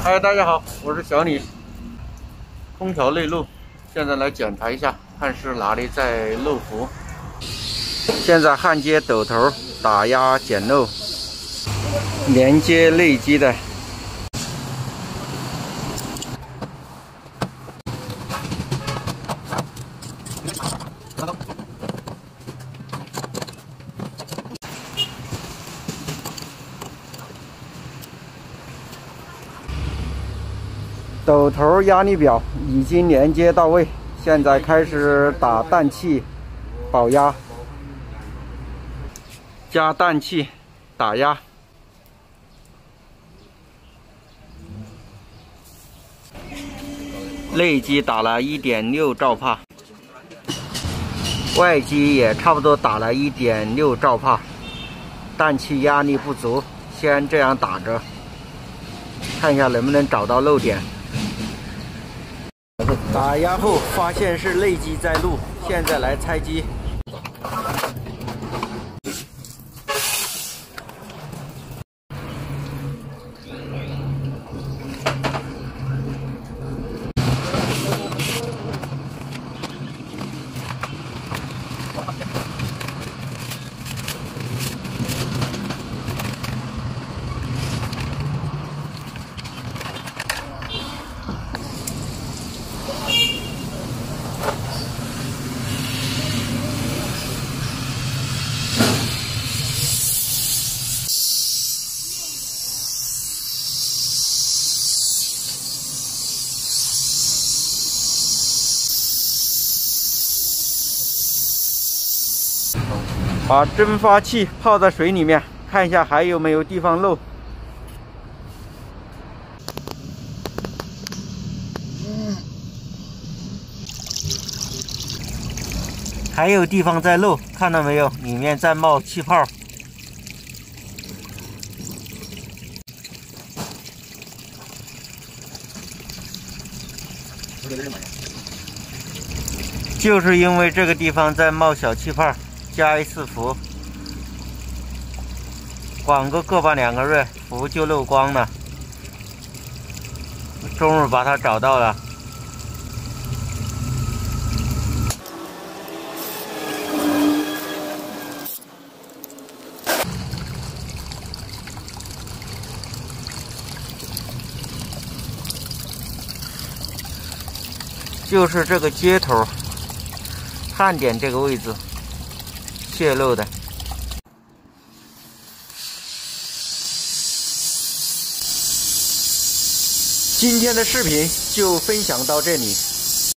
嗨，大家好，我是小李。空调内漏，现在来检查一下，看是哪里在漏伏。现在焊接斗头打压检漏，连接内机的。斗头压力表已经连接到位，现在开始打氮气保压，加氮气打压。内机打了 1.6 兆帕，外机也差不多打了 1.6 兆帕，氮气压力不足，先这样打着，看一下能不能找到漏点。打压后发现是内机在漏，现在来拆机。把蒸发器泡在水里面，看一下还有没有地方漏。还有地方在漏，看到没有？里面在冒气泡。就是因为这个地方在冒小气泡。加一次氟，管个半2个月，氟就漏光了。终于把它找到了。就是这个接头，焊点这个位置。泄漏的。今天的视频就分享到这里。